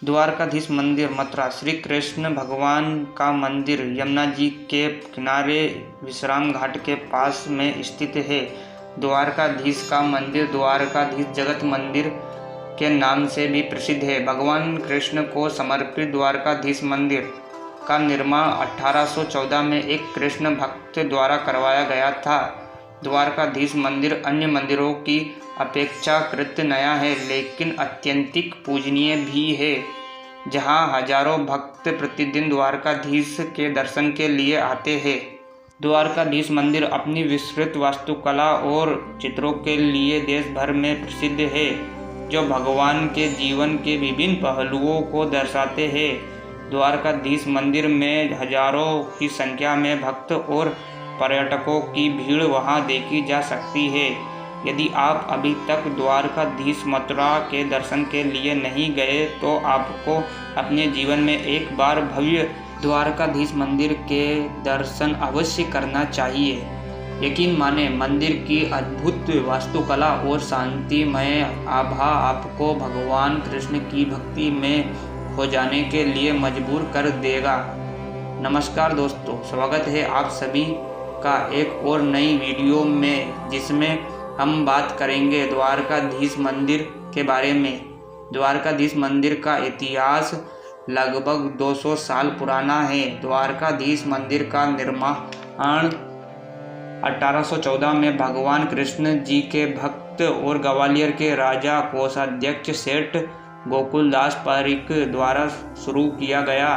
द्वारकाधीश मंदिर मथुरा। श्री कृष्ण भगवान का मंदिर यमुना जी के किनारे विश्राम घाट के पास में स्थित है। द्वारकाधीश का मंदिर द्वारकाधीश जगत मंदिर के नाम से भी प्रसिद्ध है। भगवान कृष्ण को समर्पित द्वारकाधीश मंदिर का निर्माण 1814 में एक कृष्ण भक्त द्वारा करवाया गया था। द्वारकाधीश मंदिर अन्य मंदिरों की अपेक्षाकृत नया है, लेकिन अत्यंतिक पूजनीय भी है, जहां हजारों भक्त प्रतिदिन द्वारकाधीश के दर्शन के लिए आते हैं। द्वारकाधीश मंदिर अपनी विस्तृत वास्तुकला और चित्रों के लिए देश भर में प्रसिद्ध है, जो भगवान के जीवन के विभिन्न पहलुओं को दर्शाते हैं। द्वारकाधीश मंदिर में हजारों की संख्या में भक्त और पर्यटकों की भीड़ वहां देखी जा सकती है। यदि आप अभी तक द्वारकाधीश मथुरा के दर्शन के लिए नहीं गए तो आपको अपने जीवन में एक बार भव्य द्वारकाधीश मंदिर के दर्शन अवश्य करना चाहिए। यकीन माने, मंदिर की अद्भुत वास्तुकला और शांतिमय आभा आपको भगवान कृष्ण की भक्ति में खो जाने के लिए मजबूर कर देगा। नमस्कार दोस्तों, स्वागत है आप सभी का एक और नई वीडियो में, जिसमें हम बात करेंगे द्वारकाधीश मंदिर के बारे में। द्वारकाधीश मंदिर का इतिहास लगभग 200 साल पुराना है। द्वारकाधीश मंदिर का निर्माण 1814 में भगवान कृष्ण जी के भक्त और ग्वालियर के राजा कोषाध्यक्ष सेठ गोकुलदास पारीक द्वारा शुरू किया गया,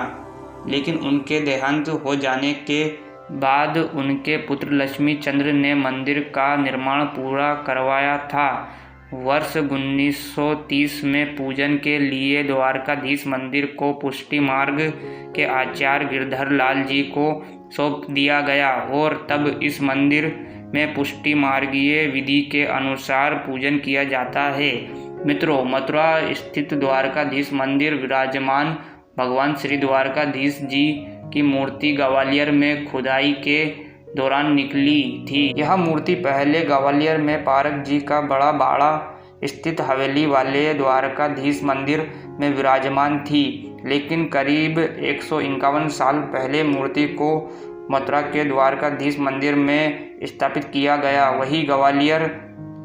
लेकिन उनके देहांत हो जाने के बाद उनके पुत्र लक्ष्मी चंद्र ने मंदिर का निर्माण पूरा करवाया था। वर्ष 1930 में पूजन के लिए द्वारकाधीश मंदिर को पुष्टि मार्ग के आचार्य गिरधर लाल जी को सौंप दिया गया और तब इस मंदिर में पुष्टि मार्गीय विधि के अनुसार पूजन किया जाता है। मित्रों, मथुरा स्थित द्वारकाधीश मंदिर विराजमान भगवान श्री द्वारकाधीश जी की मूर्ति ग्वालियर में खुदाई के दौरान निकली थी। यह मूर्ति पहले ग्वालियर में पारक जी का बड़ा बाड़ा स्थित हवेली वाले द्वारकाधीश मंदिर में विराजमान थी, लेकिन करीब 151 साल पहले मूर्ति को मथुरा के द्वारकाधीश मंदिर में स्थापित किया गया। वही ग्वालियर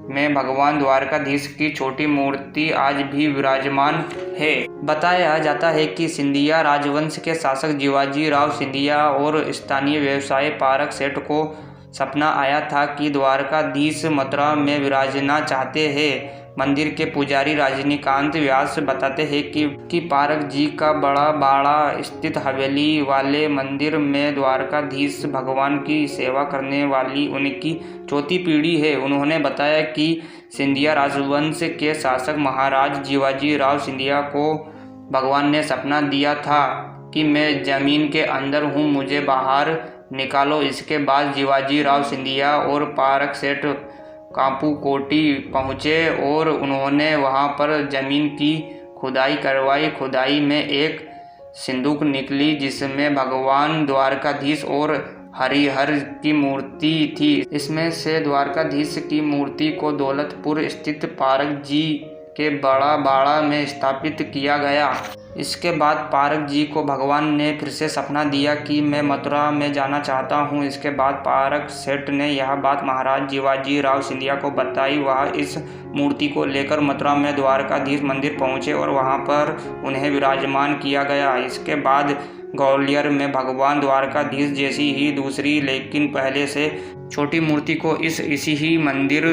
में भगवान द्वारकाधीश की छोटी मूर्ति आज भी विराजमान है। बताया जाता है कि सिंधिया राजवंश के शासक जीवाजी राव सिंधिया और स्थानीय व्यवसायी पारक सेठ को सपना आया था कि द्वारकाधीश मथुरा में विराजना चाहते हैं। मंदिर के पुजारी रजनीकांत व्यास बताते हैं कि पारक जी का बड़ा बाड़ा स्थित हवेली वाले मंदिर में द्वारकाधीश भगवान की सेवा करने वाली उनकी चौथी पीढ़ी है। उन्होंने बताया कि सिंधिया राजवंश के शासक महाराज जीवाजी राव सिंधिया को भगवान ने सपना दिया था कि मैं जमीन के अंदर हूँ, मुझे बाहर निकालो। इसके बाद जीवाजी राव सिंधिया और पारक सेठ कापूकोटी पहुँचे और उन्होंने वहां पर जमीन की खुदाई करवाई। खुदाई में एक सिंदूक निकली जिसमें भगवान द्वारकाधीश और हरिहर की मूर्ति थी। इसमें से द्वारकाधीश की मूर्ति को दौलतपुर स्थित पारक जी के बड़ा बाड़ा में स्थापित किया गया। इसके बाद पारक जी को भगवान ने फिर से सपना दिया कि मैं मथुरा में जाना चाहता हूँ। इसके बाद पारक सेठ ने यह बात महाराज जीवाजी राव सिंधिया को बताई। वह इस मूर्ति को लेकर मथुरा में द्वारकाधीश मंदिर पहुँचे और वहाँ पर उन्हें विराजमान किया गया। इसके बाद ग्वालियर में भगवान द्वारकाधीश जैसी ही दूसरी, लेकिन पहले से छोटी मूर्ति को इसी ही मंदिर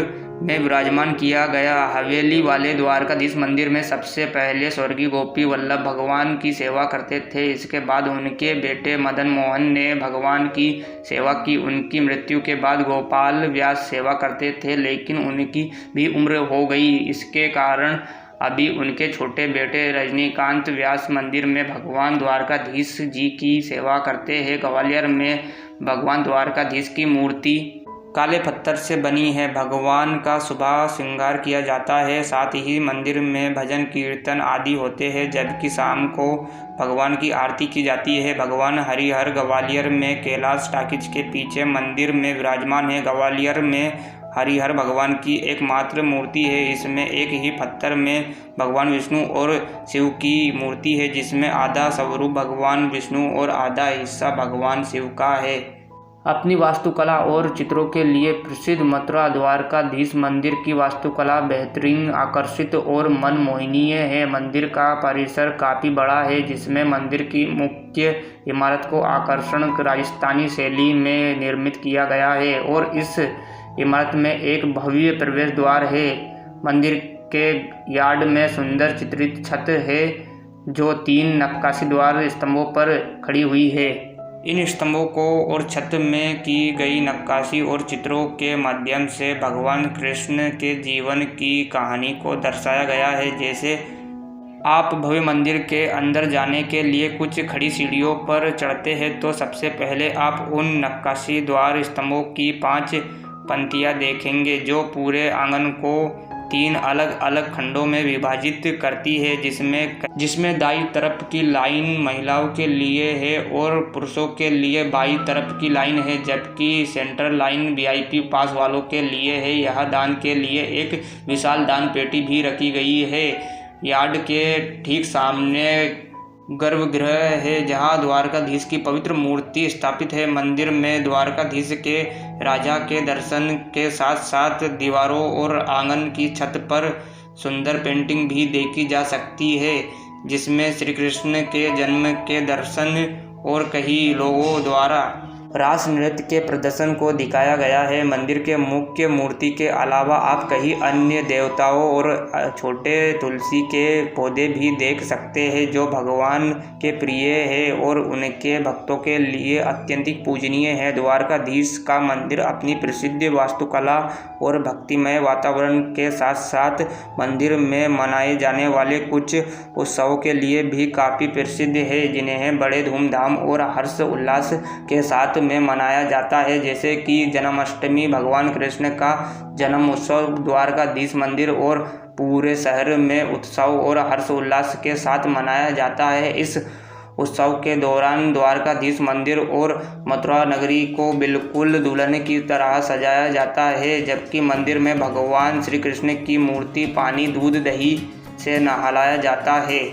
में विराजमान किया गया। हवेली वाले द्वारकाधीश मंदिर में सबसे पहले स्वर्गीय गोपी वल्लभ भगवान की सेवा करते थे। इसके बाद उनके बेटे मदन मोहन ने भगवान की सेवा की। उनकी मृत्यु के बाद गोपाल व्यास सेवा करते थे, लेकिन उनकी भी उम्र हो गई। इसके कारण अभी उनके छोटे बेटे रजनीकांत व्यास मंदिर में भगवान द्वारकाधीश जी की सेवा करते हैं। ग्वालियर में भगवान द्वारकाधीश की मूर्ति काले पत्थर से बनी है। भगवान का सुबह श्रृंगार किया जाता है, साथ ही मंदिर में भजन कीर्तन आदि होते हैं, जबकि शाम को भगवान की आरती की जाती है। भगवान हरिहर ग्वालियर में कैलाश टाकिज के पीछे मंदिर में विराजमान है। ग्वालियर में हरिहर भगवान की एकमात्र मूर्ति है। इसमें एक ही पत्थर में भगवान विष्णु और शिव की मूर्ति है, जिसमें आधा स्वरूप भगवान विष्णु और आधा हिस्सा भगवान शिव का है। अपनी वास्तुकला और चित्रों के लिए प्रसिद्ध मथुरा द्वारकाधीश मंदिर की वास्तुकला बेहतरीन, आकर्षित और मनमोहनीय है। मंदिर का परिसर काफ़ी बड़ा है, जिसमें मंदिर की मुख्य इमारत को आकर्षक राजस्थानी शैली में निर्मित किया गया है और इस इमारत में एक भव्य प्रवेश द्वार है। मंदिर के यार्ड में सुंदर चित्रित छत है, जो 3 नक्काशी द्वार स्तंभों पर खड़ी हुई है। इन स्तंभों को और छत में की गई नक्काशी और चित्रों के माध्यम से भगवान कृष्ण के जीवन की कहानी को दर्शाया गया है। जैसे आप भव्य मंदिर के अंदर जाने के लिए कुछ खड़ी सीढ़ियों पर चढ़ते हैं तो सबसे पहले आप उन नक्काशी द्वार स्तंभों की 5 पंक्तियाँ देखेंगे, जो पूरे आंगन को 3 अलग अलग खंडों में विभाजित करती है, जिसमें दाईं तरफ की लाइन महिलाओं के लिए है और पुरुषों के लिए बाईं तरफ की लाइन है, जबकि सेंटर लाइन VIP पास वालों के लिए है। यह दान के लिए एक विशाल दान पेटी भी रखी गई है। यार्ड के ठीक सामने गर्भगृह है, जहां द्वारकाधीश की पवित्र मूर्ति स्थापित है। मंदिर में द्वारकाधीश के राजा के दर्शन के साथ साथ दीवारों और आंगन की छत पर सुंदर पेंटिंग भी देखी जा सकती है, जिसमें श्री कृष्ण के जन्म के दर्शन और कई लोगों द्वारा रास नृत्य के प्रदर्शन को दिखाया गया है। मंदिर के मुख्य मूर्ति के अलावा आप कई अन्य देवताओं और छोटे तुलसी के पौधे भी देख सकते हैं, जो भगवान के प्रिय है और उनके भक्तों के लिए अत्यंत पूजनीय है। द्वारकाधीश का मंदिर अपनी प्रसिद्ध वास्तुकला और भक्तिमय वातावरण के साथ साथ मंदिर में मनाए जाने वाले कुछ उत्सवों के लिए भी काफ़ी प्रसिद्ध है, जिन्हें बड़े धूमधाम और हर्ष उल्लास के साथ में मनाया जाता है। जैसे कि जन्माष्टमी, भगवान कृष्ण का जन्म उत्सव द्वारकाधीश मंदिर और पूरे शहर में उत्सव और हर्ष उल्लास के साथ मनाया जाता है। इस उत्सव के दौरान द्वारकाधीश मंदिर और मथुरा नगरी को बिल्कुल दुल्हन की तरह सजाया जाता है, जबकि मंदिर में भगवान श्री कृष्ण की मूर्ति पानी, दूध, दही से नहलाया जाता है,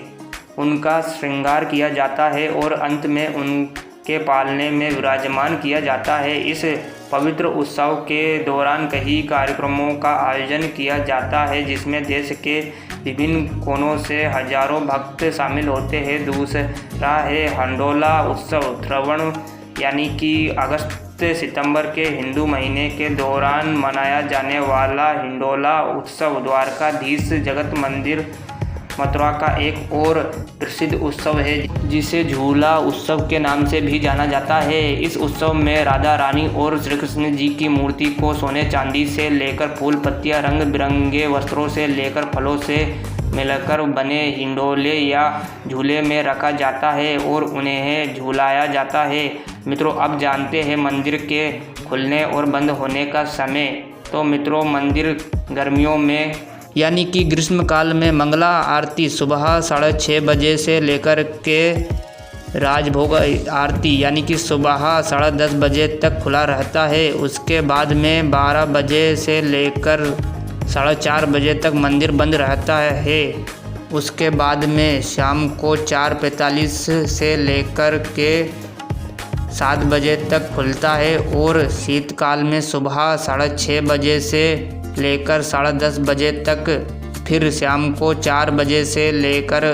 उनका श्रृंगार किया जाता है और अंत में उनके पालने में विराजमान किया जाता है। इस पवित्र उत्सव के दौरान कई कार्यक्रमों का आयोजन किया जाता है, जिसमें देश के विभिन्न कोनों से हजारों भक्त शामिल होते हैं। दूसरा है हिंडोला उत्सव। श्रावण यानी कि अगस्त सितंबर के हिंदू महीने के दौरान मनाया जाने वाला हिंडोला उत्सव द्वारकाधीश जगत मंदिर मथुरा का एक और प्रसिद्ध उत्सव है, जिसे झूला उत्सव के नाम से भी जाना जाता है। इस उत्सव में राधा रानी और श्री कृष्ण जी की मूर्ति को सोने चांदी से लेकर फूल पत्तियां, रंग बिरंगे वस्त्रों से लेकर फलों से मिलकर बने हिंडोले या झूले में रखा जाता है और उन्हें झूलाया जाता है। मित्रों, अब जानते हैं मंदिर के खुलने और बंद होने का समय। तो मित्रों, मंदिर गर्मियों में यानी कि ग्रीष्मकाल में मंगला आरती सुबह 6:30 बजे से लेकर के राजभोग आरती यानी कि सुबह 10:30 बजे तक खुला रहता है। उसके बाद में 12 बजे से लेकर 4:30 बजे तक मंदिर बंद रहता है। उसके बाद में शाम को 4:45 से लेकर के 7 बजे तक खुलता है और शीतकाल में सुबह 6:30 बजे से लेकर 10:30 बजे तक, फिर शाम को 4 बजे से लेकर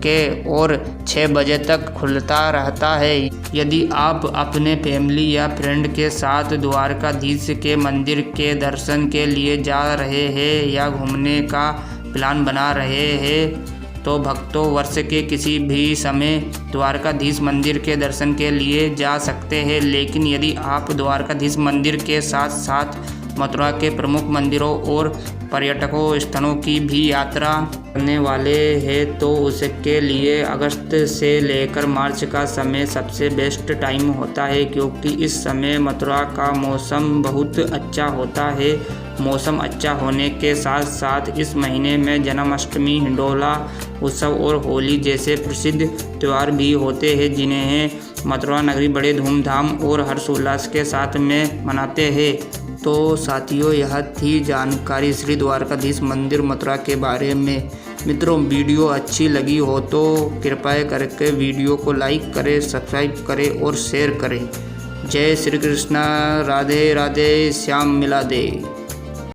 के और 6 बजे तक खुलता रहता है। यदि आप अपने फैमिली या फ्रेंड के साथ द्वारकाधीश के मंदिर के दर्शन के लिए जा रहे हैं या घूमने का प्लान बना रहे हैं तो भक्तों वर्ष के किसी भी समय द्वारकाधीश मंदिर के दर्शन के लिए जा सकते हैं। लेकिन यदि आप द्वारकाधीश मंदिर के साथ साथ मथुरा के प्रमुख मंदिरों और पर्यटकों स्थलों की भी यात्रा करने वाले हैं तो उसके लिए अगस्त से लेकर मार्च का समय सबसे बेस्ट टाइम होता है, क्योंकि इस समय मथुरा का मौसम बहुत अच्छा होता है। मौसम अच्छा होने के साथ साथ इस महीने में जन्माष्टमी, हिंडोला उत्सव और होली जैसे प्रसिद्ध त्यौहार भी होते हैं, जिन्हें मथुरा नगरी बड़े धूमधाम और हर्षोल्लास के साथ में मनाते हैं। तो साथियों, यह थी जानकारी श्री द्वारकाधीश मंदिर मथुरा के बारे में। मित्रों, वीडियो अच्छी लगी हो तो कृपया करके वीडियो को लाइक करें, सब्सक्राइब करें और शेयर करें। जय श्री कृष्णा। राधे राधे। श्याम मिला दे।